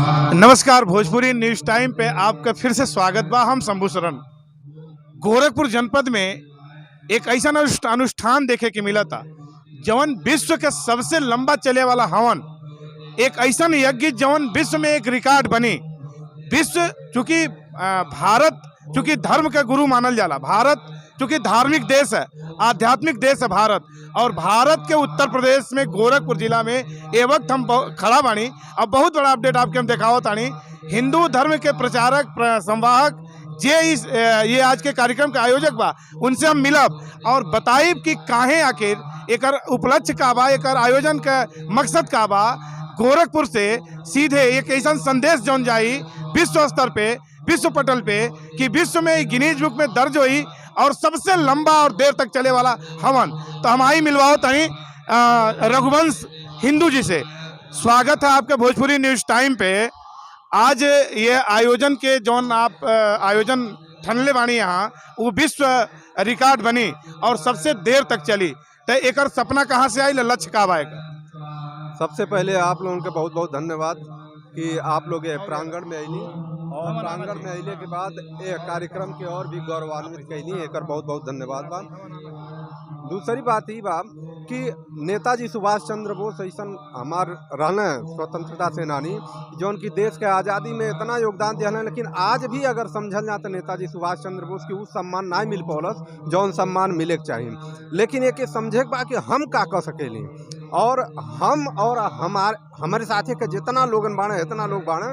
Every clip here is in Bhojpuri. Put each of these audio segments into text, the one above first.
नमस्कार, भोजपुरी न्यूज टाइम पे आपका फिर से स्वागत बा। हम शंभू शरण। गोरखपुर जनपद में एक ऐसा अनुष्ठान देखे के मिला था जवन विश्व के सबसे लंबा चले वाला हवन, एक ऐसा यज्ञ जवन विश्व में एक रिकॉर्ड बनी। विश्व चूंकि भारत चूंकि धर्म का गुरु मानल जाला, भारत चूंकि धार्मिक देश है, आध्यात्मिक देश है भारत, और भारत के उत्तर प्रदेश में गोरखपुर जिला में ए वक्त हम खड़ा बानी। अब बहुत बड़ा अपडेट आपके हम दिखावत तानी। हिंदू धर्म के प्रचारक संवाहक ये आज के कार्यक्रम के आयोजक बा, उनसे हम मिलब और बताइब कि काहे आखिर एकर उपलक्ष्य का बा, एकर आयोजन का मकसद का बा। गोरखपुर से सीधे एक ऐसा संदेश जौन जाई विश्व स्तर पे, विश्व पटल पे, कि विश्व में गिनीज बुक में दर्ज हुई और सबसे लंबा और देर तक चले वाला हवन। तो हम आई मिलवाओ तनी रघुवंश हिंदू जी से। स्वागत है आपके भोजपुरी न्यूज टाइम पे। आज ये आयोजन के जौन आप आयोजन ठनले बानी यहाँ, वो विश्व रिकॉर्ड बनी और सबसे देर तक चली। तो एक सपना कहाँ से आई, लक्ष्य का आएगा? सबसे पहले आप लोगों के बहुत बहुत धन्यवाद कि आप लोग ये प्रांगण में अली और प्रांगण में अले के बाद ये कार्यक्रम के और भी गौरवान्वित कैली, एक बहुत बहुत धन्यवाद बा। दूसरी बात ये बा कि नेताजी सुभाष चंद्र बोस ऐसा हमार रहने स्वतंत्रता सेनानी जो उनकी देश के आज़ादी में इतना योगदान दिया, लेकिन आज भी अगर समझल जाए तो नेताजी सुभाष चंद्र बोस की उस सम्मान ना मिल पौलस जौन सम्मान मिले के चाहिए। लेकिन एक समझे के बा कि हम का कर सकेली, और हम और हमारे साथी के जितना लोगन बाणे, इतना लोग बाणे,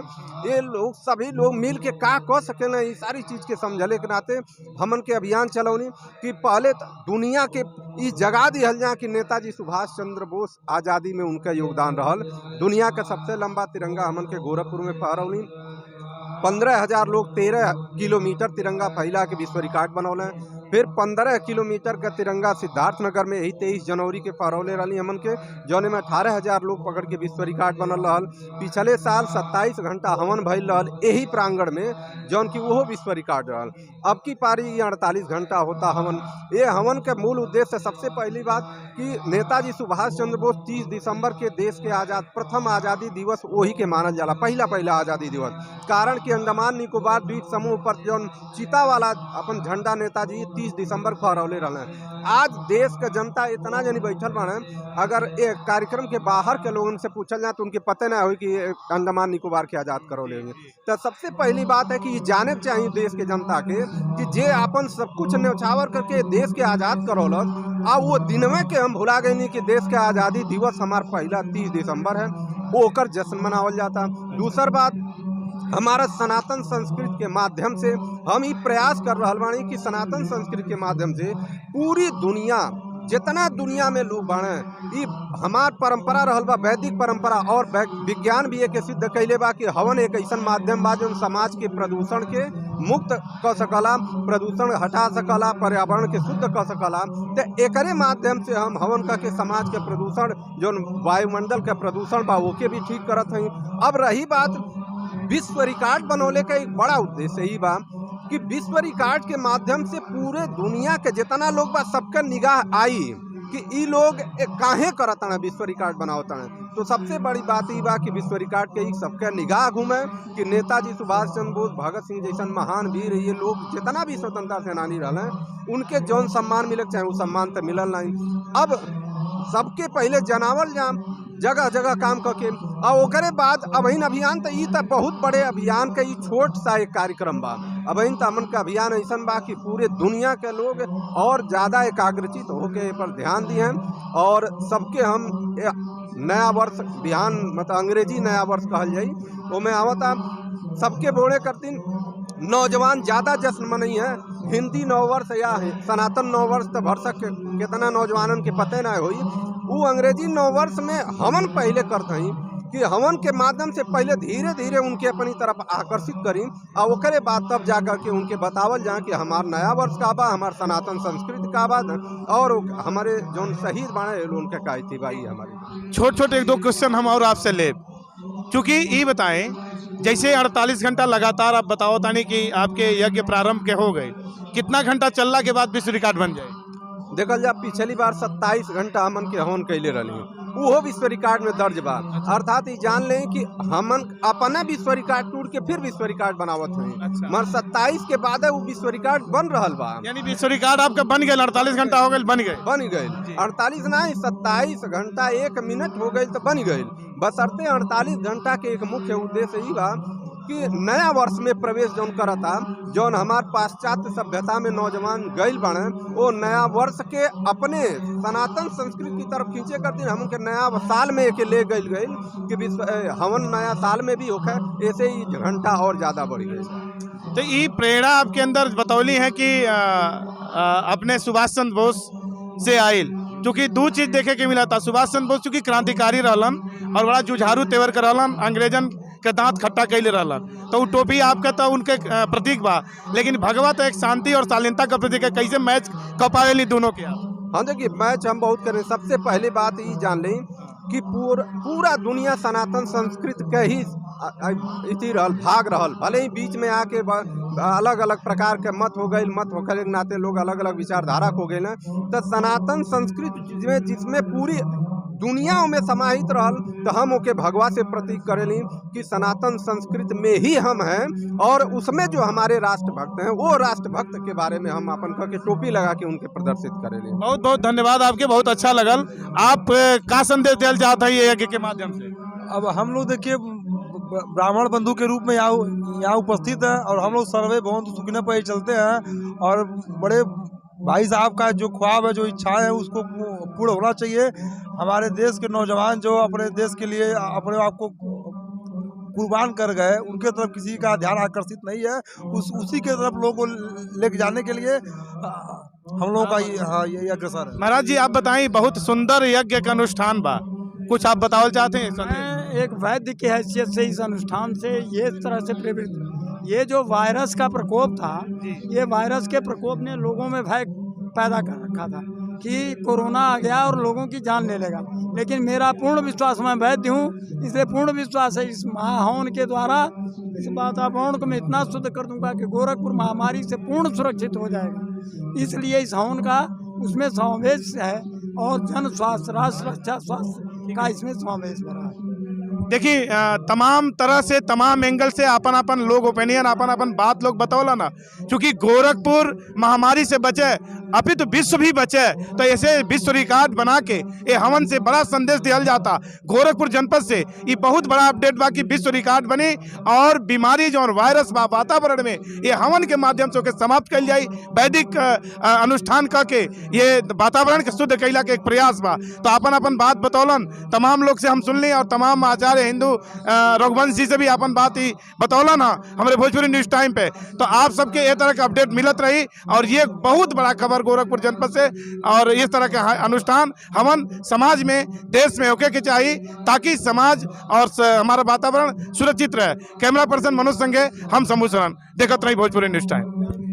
ये लोग सभी लोग मिल के का कर सकें, ये सारी चीज़ के समझले के नाते हमन के अभियान चलौनी कि पहले दुनिया के इस जगह दिहल जाए कि नेताजी सुभाष चंद्र बोस आज़ादी में उनका योगदान रहल। दुनिया का सबसे लंबा तिरंगा हमन के गोरखपुर में फहरौनी। 15,000 लोग 13 किलोमीटर तिरंगा फैला के विश्व रिकॉर्ड बनौले। फिर 15 किलोमीटर का तिरंगा सिद्धार्थनगर में यही 23 जनवरी के फहरौले रही हमन के, जौने में 18,000 लोग पकड़ के विश्व रिकॉर्ड बनल रहल। पिछले साल 27 घंटा हवन भइल रहल यही प्रांगण में, जौन की वो विश्व रिकॉर्ड रहल। अब की पारी 48 घंटा होता हवन। ये हवन के मूल उद्देश्य सबसे पहली बात कि नेताजी सुभाष चंद्र बोस 30 दिसंबर के देश के प्रथम आज़ादी दिवस वही के मानल जाला, पहला आज़ादी दिवस। कारण कि अंडमान निकोबार द्वीप समूह पर जौन चिता वाला अपन झंडा नेताजी 30 दिसंबर को फहरौले रहे। आज देश का जनता इतना जनी बैठल बाने, अगर एक कार्यक्रम के बाहर के लोगों से पूछल जाए तो उनके पता ना हो कि अंडमान निकोबार के आज़ाद करौले होंगे। तो सबसे पहली बात है कि ये जाने चाहिए देश के जनता के कि जे अपन सब कुछ न्यौछावर करके देश के आज़ाद करौलक, आ वो दिनवे के हम भुला गए नहीं कि देश के आज़ादी दिवस हमारा पहला 30 दिसंबर है, वो ओकर जश्न मनावल जाता। दूसर बात, हमारा सनातन संस्कृति के माध्यम से हम ये प्रयास कर रहा बानी कि सनातन संस्कृति के माध्यम से पूरी दुनिया, जितना दुनिया में लोग बाणे, ये हमार परंपरा रहल बा, वैदिक परंपरा, और विज्ञान भी एक सिद्ध कैले बा कि हवन एक ऐसा माध्यम बा जो समाज के प्रदूषण के मुक्त कर सकला, प्रदूषण हटा सकला, पर्यावरण के शुद्ध कर सकला। तो एकरे माध्यम से हम हवन करके समाज के प्रदूषण, जो वायुमंडल के प्रदूषण बा, वो के भी ठीक करत हई। अब रही बात विश्व रिकॉर्ड बनौले का एक बड़ा उद्देश्य ही बा कि विश्व रिकॉर्ड के माध्यम से पूरे दुनिया के जितना लोग बा सबका निगाह आई कि ई लोग काहे करत है विश्व रिकॉर्ड बनावत है। तो सबसे बड़ी बात ये बा कि विश्व रिकॉर्ड के सबका निगाह घूमे कि नेताजी सुभाष चंद्र बोस, भगत सिंह जैसा महान वीर, ये लोग जितना भी स्वतंत्रता सेनानी रहे, उनके जौन सम्मान मिले चाहे वो सम्मान तो मिलल नहीं। अब सबके पहले जनावल जाम, जगह जगह काम करके, और ओकरे बाद अब अभियान तो ये बहुत बड़े अभियान का छोट सा एक कार्यक्रम बा। अब हमन का अभियान ऐसा बा कि पूरे दुनिया के लोग और ज़्यादा एकाग्रचित होके पर ध्यान दिए, और सबके हम नया वर्ष बिहान, मतलब अंग्रेजी नया वर्ष कहल जाई, वो में आवता सबके बोले करतीन। नौजवान ज़्यादा जश्न मनई है, हिंदी नववर्ष या सनातन नववर्ष तो भरसक कितना नौजवानन के पते ना होई। वो अंग्रेजी नववर्ष में हवन पहले करते हैं कि हवन के माध्यम से पहले धीरे धीरे उनके अपनी तरफ आकर्षित करी, और ओकरे बाद तब जाकर के उनके बतावल जाए कि हमार नया वर्ष का बा, हमार सनातन संस्कृति का बा, और हमारे जो शहीद बाने उनके का थी भाई। हमारी छोट छोट एक दो क्वेश्चन हम और आपसे ले, चूँकि ये बताएं जैसे 48 घंटा लगातार आप बताओ तानी कि आपके यज्ञ प्रारंभ के हो गए, कितना घंटा चलने के बाद विश्व रिकॉर्ड बन जाए? देखल जा पिछली बार 27 घंटा हमन के हवन कैले रही, वो विश्व रिकॉर्ड में दर्ज बा। अर्थात ये जान लें कि हमन अपना विश्व रिकॉर्ड टूट के फिर विश्व रिकॉर्ड बनावत हैं। अच्छा। मगर 27 के बाद वो विश्व रिकॉर्ड बन रहल बा, यानी विश्व रिकॉर्ड आपका बन गए, 48 घंटा हो गए बन गए। बन गए 48 नहीं 27 घंटा 1 मिनट हो गई तो बन गई। बशर्ते 48 घंटा के एक मुख्य उद्देश्य ही बा कि नया वर्ष में प्रवेश जौन करता, जौन हमार पाश्चात्य सभ्यता में नौजवान गइल बने, वो नया वर्ष के अपने सनातन संस्कृति की तरफ खींचे करती हम के नया साल में एक ले गइल कि विश्व हवन नया साल में भी होखे, ऐसे ही घंटा और ज़्यादा बढ़ गई। तो ये प्रेरणा आपके अंदर बतौली है कि अपने सुभाष चंद्र बोस से आयल, क्योंकि दो चीज देखे के मिला था। सुभाष चंद्र बोस चूंकि क्रांतिकारी रहलन और बड़ा जुझारू तेवर कर रहलन, अंग्रेजन के दांत खट्टा कैले रहलन, तो वो टोपी आपका तो उनके प्रतीक बा। लेकिन भगवा तो एक शांति और शालीनता का प्रतीक है। कैसे मैच कर पावेली दोनों के आप? हाँ देखिए, मैच हम बहुत करें। सबसे पहले बात ये जान लें कि पूरा दुनिया सनातन संस्कृति के ही इति रहल, भाग रहल। भले ही बीच में आके अलग अलग प्रकार के मत हो गए, मत होकर के नाते लोग अलग अलग विचारधारा हो गए ना, तो सनातन संस्कृति में जिसमें पूरी दुनिया में समाहित रहल, तो हम ओके भगवा से प्रतीक करेली कि सनातन संस्कृति में ही हम हैं, और उसमें जो हमारे राष्ट्रभक्त हैं वो राष्ट्रभक्त के बारे में हम अपन के टोपी लगा के उनके प्रदर्शित करेली। बहुत बहुत धन्यवाद आपके, बहुत अच्छा लगल। आप का संदेश देना चाहते हैं ये यज्ञ के माध्यम से? अब हम लोग देखिए ब्राह्मण बंधु के रूप में यहाँ उपस्थित है, और हम लोग सर्वे भवन्तु सुखिनः पे चलते हैं, और बड़े भाई साहब का जो ख्वाब है, जो इच्छा है, उसको पूर्ण होना चाहिए। हमारे देश के नौजवान जो अपने देश के लिए अपने आप को कुर्बान कर गए, उनके तरफ किसी का ध्यान आकर्षित नहीं है। उसी के तरफ लोगों को लेके जाने के लिए हम लोगों का ये अग्रसर है। महाराज जी आप बताएं, बहुत सुंदर यज्ञ का अनुष्ठान बा, कुछ आप बतावल चाहते हैं? मैं एक वैद्य की हैसियत से इस अनुष्ठान से ये तरह से प्रेरित, ये जो वायरस का प्रकोप था, ये वायरस के प्रकोप ने लोगों में भय पैदा कर रखा था कि कोरोना आ गया और लोगों की जान ले लेगा। लेकिन मेरा पूर्ण विश्वास, मैं वैद्य हूँ, इसलिए पूर्ण विश्वास है इस महाहवन के द्वारा इस वातावरण को मैं इतना शुद्ध कर दूंगा कि गोरखपुर महामारी से पूर्ण सुरक्षित हो जाएगा। इसलिए इस हवन का उसमें समावेश है, और जन स्वास्थ्य, राष्ट्र रक्षा, स्वास्थ्य का इसमें समावेश भरा है। देखिए तमाम तरह से, तमाम एंगल से अपन अपन लोग ओपिनियन, अपन अपन बात लोग बतौला ना। क्योंकि गोरखपुर महामारी से बचे, अभी तो विश्व भी बचे, तो ऐसे विश्व रिकॉर्ड बना के ये हवन से बड़ा संदेश दिया जाता। गोरखपुर जनपद से ये बहुत बड़ा अपडेट बा कि विश्व रिकॉर्ड बनी, और बीमारी जो वायरस बा वातावरण में ये हवन के माध्यम से समाप्त कल जाए। वैदिक अनुष्ठान करके ये वातावरण के शुद्ध कैला के एक प्रयास बा। तो अपन अपन बात बतौलन, तमाम लोग से हम सुन ली, और तमाम आचार्य हिंदू रघुवंश जी से भी अपन बात ही बतौला ना हमारे भोजपुरी न्यूज टाइम पे। तो आप सबके ये तरह का अपडेट मिलत रही, और ये बहुत बड़ा खबर गोरखपुर जनपद से। और इस तरह के अनुष्ठान हवन समाज में, देश में होके के चाहिए, ताकि समाज और हमारा वातावरण सुरक्षित रहे। कैमरा पर्सन मनोज संगे, हम शंभू शरण, देखत रही भोजपुरी न्यूज टाइम।